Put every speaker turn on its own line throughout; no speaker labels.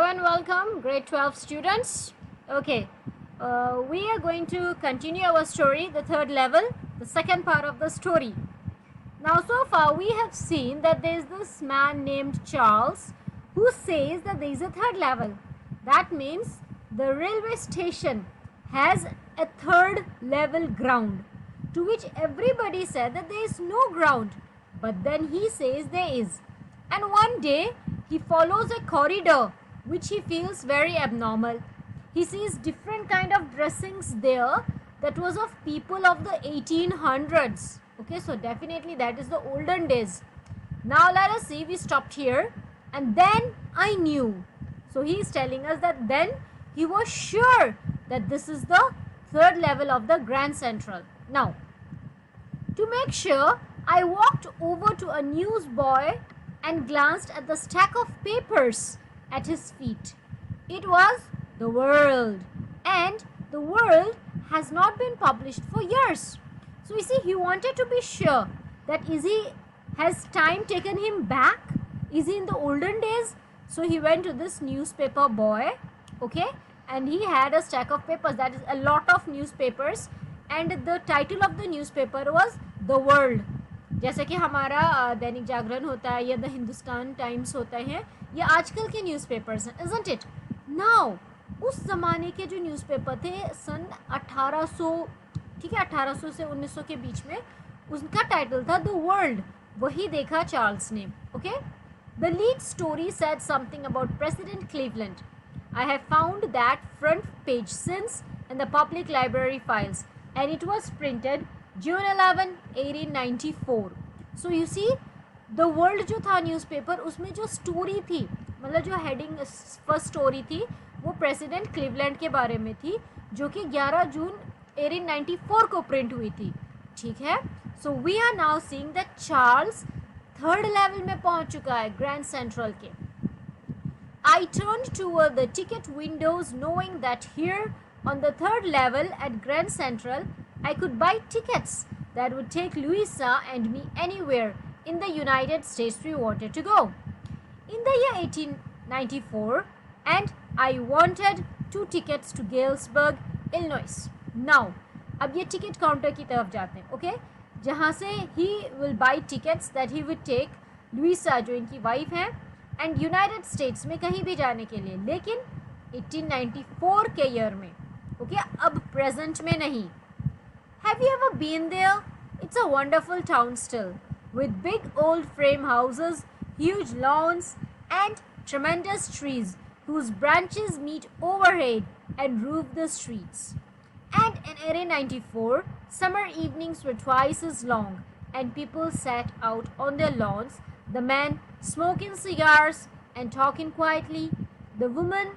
and welcome, grade 12 students. Okay, we are going to continue our story, the third level, the second part of the story. Now, so far we have seen that there is this man named Charles who says that there is a third level. That means the railway station has a third level ground, to which everybody said that there is no ground, but then he says there is. And one day he follows a corridor which he feels very abnormal. He sees different kind of dressings there that was of people of the 1800s. Okay, so definitely that is the olden days. Now let us see, we stopped here and then I knew. So he is telling us that then he was sure that this is the third level of the Grand Central. Now, to make sure, I walked over to a newsboy and glanced at the stack of papers at his feet. It was The World, and The World has not been published for years. So you see, he wanted to be sure that has time taken him back? Is he in the olden days? So he went to this newspaper boy, okay, and he had a stack of papers, that is a lot of newspapers, and the title of the newspaper was The World. जैसे कि हमारा दैनिक जागरण होता है या the Hindustan times होता है या आजकल के न्यूज़पेपर्स हैं, isn't it? Now, उस ज़माने के जो न्यूज़पेपर थे सन 1800, ठीक है, 1800 से 1900 के बीच में, उसका टाइटल था द वर्ल्ड. वही देखा चार्ल्स ने. Okay, the lead story said something about President Cleveland. I have found that front page since in the public library files, and it was printed June 11, 1894. So you see, The World जो था newspaper, उसमें जो story थी, मतलब जो heading first story थी, वो president Cleveland के बारे में थी, जो कि 11 जून 1894 को प्रिंट हुई थी. ठीक है, so we are now seeing that Charles third level में पहुंच चुका है ग्रैंड सेंट्रल के. I turned toward the ticket windows knowing that here on the third level at Grand Central I could buy tickets that would take Louisa and me anywhere in the United States we wanted to go. In the year 1894, and I wanted 2 tickets to Galesburg, Illinois. Now, अब ये ticket counter की तरफ जाते हैं, okay, जहाँ से he will buy tickets that he would take Louisa, जो इनकी वाइफ है, एंड यूनाइटेड स्टेट्स में कहीं भी जाने के लिए, लेकिन 1894 के ईयर में, ओके, अब प्रेजेंट में नहीं. Have you ever been there? It's a wonderful town still, with big old frame houses, huge lawns, and tremendous trees whose branches meet overhead and roof the streets. And in 1894, summer evenings were twice as long, and people sat out on their lawns, the men smoking cigars and talking quietly, the women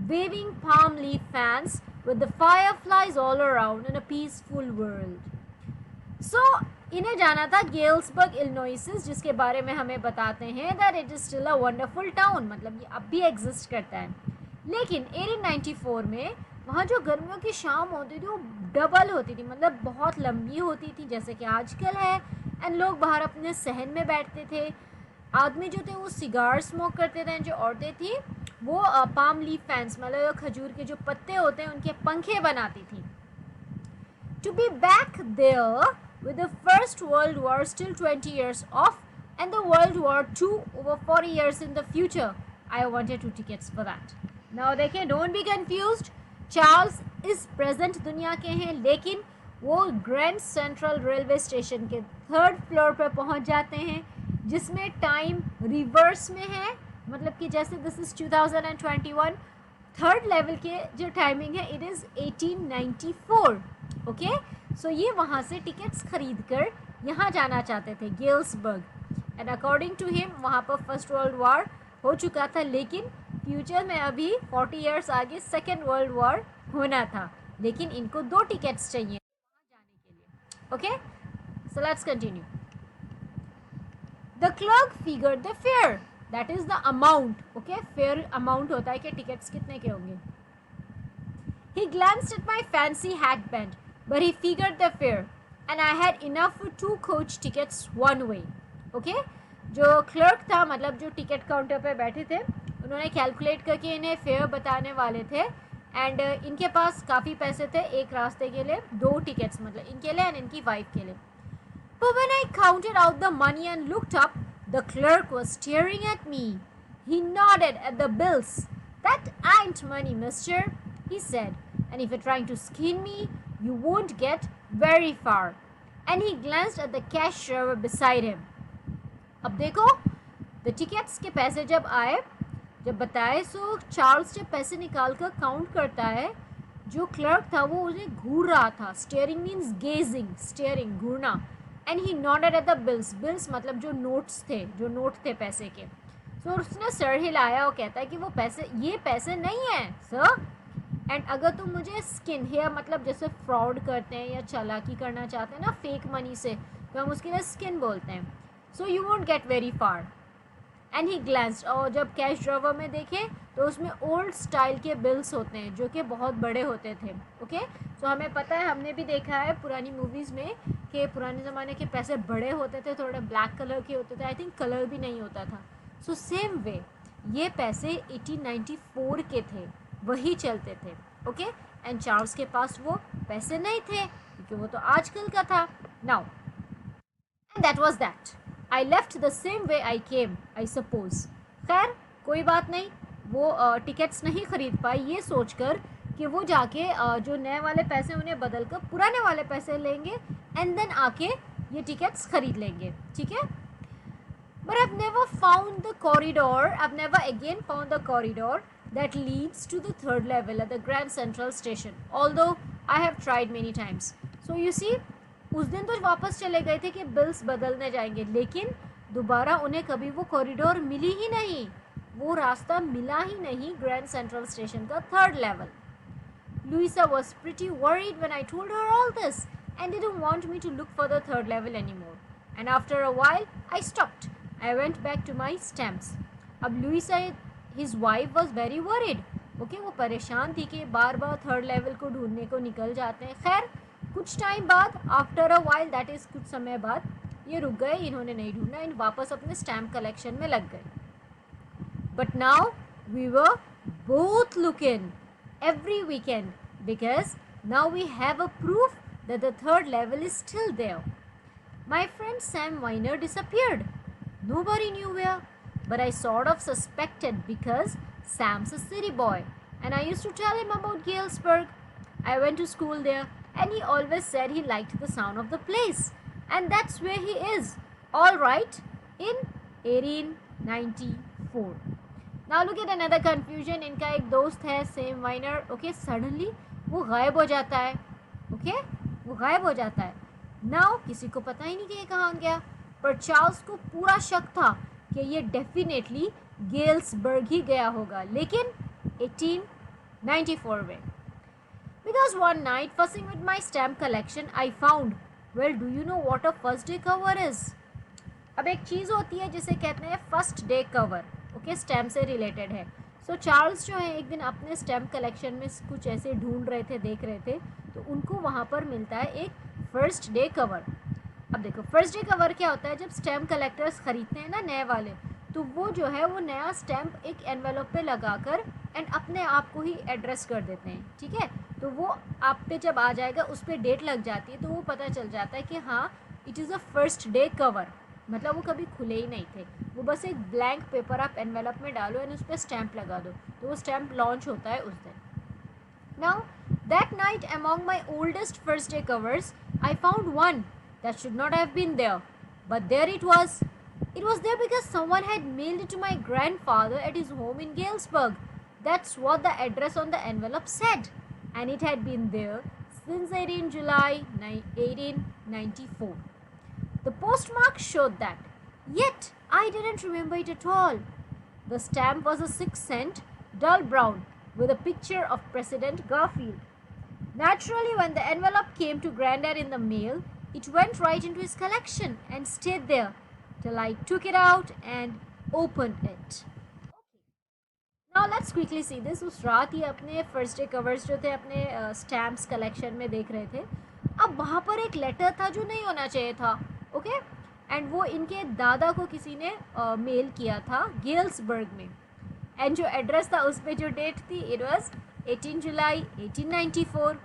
waving palm leaf fans with the fireflies all around in a peaceful world. So, इन्हें जाना था Galesburg Illinois, जिसके बारे में हमें बताते हैं that it is still a wonderful town, मतलब ये अब भी एग्जिस्ट करता है. लेकिन 1894 में वहाँ जो गर्मियों की शाम होती थी वो डबल होती थी, मतलब बहुत लंबी होती थी जैसे कि आजकल है, एंड लोग बाहर अपने सहन में बैठते थे. आदमी जो थे वो सिगार स्मोक करते थे, जो औरतें थी वो पाम लीफ फैंस, मतलब खजूर के जो पत्ते होते हैं उनके पंखे बनाती थी. To be back there with the First World War still 20 years off and the World War II over 40 years in the future, I wanted 2 tickets for that. Now देखें, don't be confused, चार्ल्स इस present दुनिया के हैं, लेकिन वो grand central railway station के 3rd floor पर पहुंच जाते हैं, जिसमें टाइम रिवर्स में है, मतलब कि जैसे दिस इज़ 2021, थर्ड लेवल के जो टाइमिंग है इट इज़ 1894. ओके, सो ये वहाँ से टिकट्स खरीद कर यहाँ जाना चाहते थे Galesburg, and according to him वहाँ पर फर्स्ट वर्ल्ड वॉर हो चुका था, लेकिन फ्यूचर में अभी 40 ईयर्स आगे सेकेंड वर्ल्ड वॉर होना था, लेकिन इनको 2 टिकट्स चाहिए वहाँ जाने के लिए. Okay, so let's continue. The clerk figured the fare, that is the amount. Okay, fare amount होता है कि टिकट्स कितने के होंगे. He glanced at my fancy hat band, but he figured the fare and I had enough for 2 coach tickets one way. Okay, जो clerk था, मतलब जो टिकट काउंटर पे बैठे थे, उन्होंने कैलकुलेट करके इन्हें फेयर बताने वाले थे एंड इनके पास काफ़ी पैसे थे एक रास्ते के लिए, 2 टिकट्स मतलब इनके लिए एंड इनकी वाइफ के लिए. But when I counted out the money and looked up, the clerk was staring at me. He nodded at the bills. That ain't money, mister, he said. And if you're trying to skin me, you won't get very far. And he glanced at the cashier beside him. अब देखो, the tickets के पैसे जब आए, जब बताए सो Charles जब पैसे निकाल कर काउंट करता है, जो क्लर्क था वो उसे घूर रहा था. स्टेयरिंग मीन्स गेजिंग, स्टेयरिंग घूरना. And he noted at the bills. Bills मतलब जो नोट्स थे, जो नोट थे पैसे के. सो उसने सर हिलाया और कहता है कि वो पैसे, ये पैसे नहीं हैं सर. एंड अगर तुम मुझे स्किन, हेयर मतलब जैसे फ्रॉड करते हैं या चालाकी करना चाहते हैं ना फेक मनी से, तो हम उसके लिए स्किन बोलते हैं. So you won't get very far. And he glanced, और जब कैश ड्रॉवर में देखें तो उसमें ओल्ड स्टाइल के बिल्स होते हैं जो कि बहुत बड़े होते थे. ओके, सो हमें पता है, हमने भी देखा है पुरानी मूवीज़ में कि पुराने ज़माने के पैसे बड़े होते थे, थोड़े ब्लैक कलर के होते थे. आई थिंक कलर भी नहीं होता था. सो सेम वे ये पैसे 1894 के थे, वही चलते थे. ओके, एंड चार्ल्स के पास वो पैसे नहीं थे क्योंकि वो तो आजकल का था. Now and that was that. I left the same way I came, I suppose. खैर कोई बात नहीं, वो टिकट्स नहीं खरीद पाई ये सोचकर कि वो जाके जो नए वाले पैसे उन्हें बदल कर पुराने वाले पैसे लेंगे एंड देन आके ये टिकट्स खरीद लेंगे. ठीक है. But I have never found the corridor, I have never again found the corridor that leads to the third level at the Grand Central Station, although I have tried many times. So you see, उस दिन तो वापस चले गए थे कि bills बदलने जाएंगे, लेकिन दोबारा उन्हें कभी वो कॉरिडोर मिली ही नहीं, वो रास्ता मिला ही नहीं ग्रैंड सेंट्रल स्टेशन का third level. Louisa was pretty worried when I told her all this and didn't want me to look for the third level anymore. And after a while, I stopped. I went back to my stamps. अब Louisa, his wife was very worried. Okay, वो परेशान थी कि बार बार third level को ढूंढने को निकल जाते हैं. खैर कुछ टाइम बाद, after a while, that is कुछ समय बाद, ये रुक गए, इन्होंने नहीं ढूंढा, इन वापस अपने स्टैम्प कलेक्शन में लग गए. But now we were both looking every weekend because now we have a proof that the third level is still there. My friend Sam Weiner disappeared. Nobody knew where, but I sort of suspected because Sam's a city boy and I used to tell him about Galesburg. I went to school there and he always said he liked the sound of the place, and that's where he is, all right, in 1894. Now look at another confusion. इनका एक दोस्त है same वाइनर. Okay, suddenly वो गायब हो जाता है. Okay, वो गायब हो जाता है. नाउ किसी को पता ही नहीं कि ये कहाँ गया, पर चार्ल्स को पूरा शक था कि ये डेफिनेटली गेल्सबर्ग ही गया होगा, लेकिन 1894 में. Because one night fussing with my stamp collection I found, well, do you know what a first day cover is? अब एक चीज़ होती है जिसे कहते हैं first day cover. Okay, stamp से रिलेटेड है. सो चार्ल्स जो है एक दिन अपने स्टैम्प कलेक्शन में कुछ ऐसे ढूंढ रहे थे, देख रहे थे, तो उनको वहाँ पर मिलता है एक फर्स्ट डे कवर. अब देखो फर्स्ट डे कवर क्या होता है. जब स्टैम्प कलेक्टर्स ख़रीदते हैं ना नए वाले, तो वो जो है वो नया स्टैम्प एक एनवेलप पे लगाकर एंड अपने आप को ही एड्रेस कर देते हैं. ठीक है, तो वो आप पे जब आ जाएगा उस पर डेट लग जाती है, तो वो पता चल जाता है कि हाँ it is a first day cover. मतलब वो कभी खुले ही नहीं थे, वो बस एक ब्लैंक पेपर आप एनवेलप में डालो एंड उस पर स्टैम्प लगा दो, तो वो स्टैम्प लॉन्च होता है उस दिन. Now that night among my oldest first day covers I found one that should not have been there, but there it was. It was there because someone had mailed it to my grandfather at his home in Galesburg. That's what the address on the envelope said. And it had been there since 18 July 1894. The postmark showed that. Yet, I didn't remember it at all. The stamp was a 6-cent, dull brown, with a picture of President Garfield. Naturally, when the envelope came to Grandad in the mail, it went right into his collection and stayed there till I took it out and opened it. Now let's quickly see this. उस रात ही अपने first day covers जो थे अपने stamps collection में देख रहे थे. अब वहाँ पर एक लेटर था जो नहीं होना चाहिए था. ओके, एंड वो इनके दादा को किसी ने मेल किया था गेल्सबर्ग में. एंड जो एड्रेस था उस पर जो डेट थी it was 18 July 1894.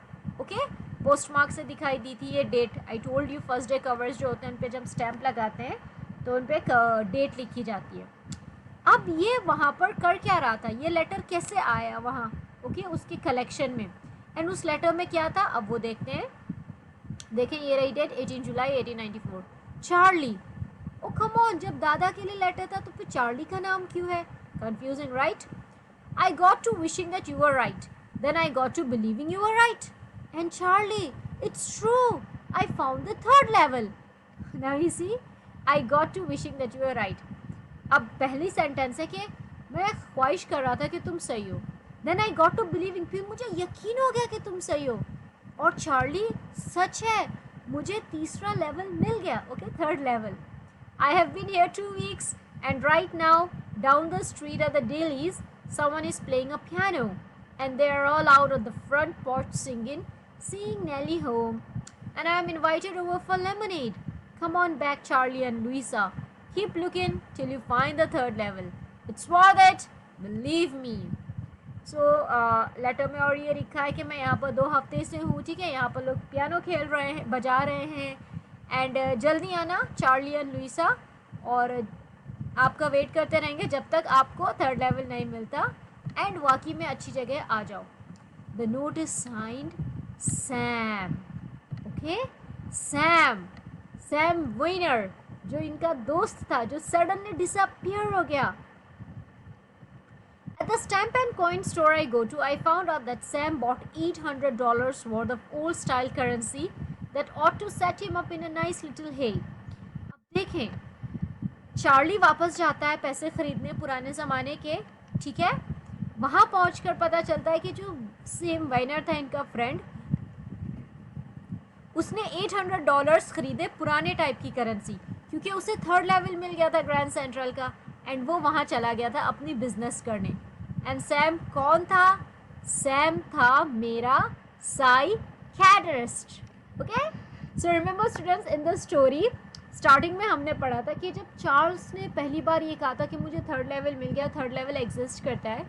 Okay, post mark से दिखाई दी थी ये date. I told you first day covers जो होते हैं उन पे जब स्टैम्प लगाते हैं तो उन पे डेट लिखी जाती है. अब ये वहाँ पर कर क्या रहा था, ये लेटर कैसे आया वहाँ, ओके, उसके कलेक्शन में. एंड उस लेटर में क्या था अब वो देखते हैं. देखें ये रही date 18 July 1894. Charlie. Oh come on, जब दादा के लिए लेटर था तो फिर चार्ली का नाम क्यों है? Confusing right? I got to wishing that you were right. Then I got to believing you were right. And Charlie, it's true. I found the third level. Now you see, I got to wishing that you were right. अब पहली sentence है कि मैं ख्वाहिश कर रहा था कि तुम सही हो. Then I got to believing, फिर मुझे यकीन हो गया कि तुम सही हो. और चार्ली सच है, मुझे तीसरा लेवल मिल गया. Okay, third level. I have been here 2 weeks and right now down the street at the Dailies someone is playing a piano and they are all out on the front porch singing Nellie home, and I am invited over for lemonade. Come on back, Charlie and Louisa. Keep looking till you find the third level. It's worth it, believe me. So letter में और ये लिखा है कि मैं यहाँ पर 2 हफ्ते से हूँ, ठीक है, यहाँ पर लोग पियानो खेल रहे हैं, बजा रहे हैं. एंड जल्दी आना चार्ली एंड लुइसा, और आपका वेट करते रहेंगे जब तक आपको थर्ड लेवल नहीं मिलता. एंड वाकई में अच्छी जगह आ जाओ. The note is signed Sam. Okay, Sam winner, जो इनका दोस्त था जो सडनली डिसअपियर हो गया. At the stamp and coin store I go to, I found out that Sam bought $800 worth of old style currency that ought to set him up in a nice little hay. अब देखें, Charlie वापस जाता है पैसे खरीदने पुराने ज़माने के, ठीक है. वहाँ पहुँचकर पता चलता है कि जो सेम वाइनर था इनका फ्रेंड, उसने $800 खरीदे पुराने टाइप की करेंसी, क्योंकि उसे थर्ड लेवल मिल गया था ग्रैंड सेंट्रल का. एंड वो वहाँ चला गया था अपनी बिजनेस करने. एंड सैम कौन था? सैम था मेरा psychiatrist. Okay, so remember students, in the story starting में हमने पढ़ा था कि जब चार्ल्स ने पहली बार ये कहा था कि मुझे थर्ड लेवल मिल गया, थर्ड लेवल एग्जिस्ट करता है,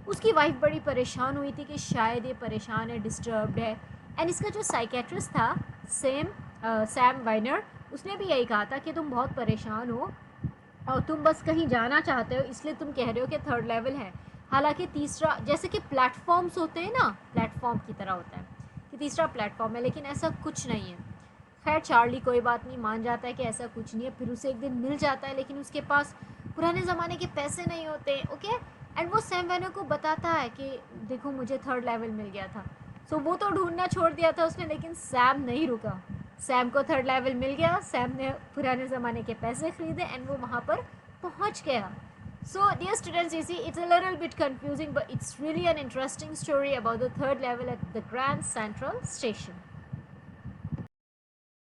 उसकी वाइफ बड़ी परेशान हुई थी कि शायद ये परेशान है, डिस्टर्ब्ड है. एंड इसका जो साइकियाट्रिस्ट था सैम वाइनर, उसने भी यही कहा था कि तुम बहुत परेशान हो और तुम बस कहीं जाना चाहते हो, इसलिए तुम कह रहे हो कि थर्ड लेवल है. हालांकि तीसरा, जैसे कि प्लेटफॉर्म्स होते हैं ना, प्लेटफॉर्म की तरह होता है कि तीसरा प्लेटफॉर्म है, लेकिन ऐसा कुछ नहीं है. खैर चार्ली कोई बात नहीं, मान जाता है कि ऐसा कुछ नहीं है. फिर उसे एक दिन मिल जाता है, लेकिन उसके पास पुराने ज़माने के पैसे नहीं होते. ओके, एंड वो सैम वाइनर को बताता है कि देखो मुझे थर्ड लेवल मिल गया था. सो वो तो ढूंढना छोड़ दिया था उसने, लेकिन सैम नहीं रुका. सैम को थर्ड लेवल मिल गया, सैम ने पुराने ज़माने के पैसे खरीदे एंड वो वहाँ पर पहुँच गया. So dear students, you see it's a little bit confusing, but it's really an interesting story about the third level at the Grand Central Station.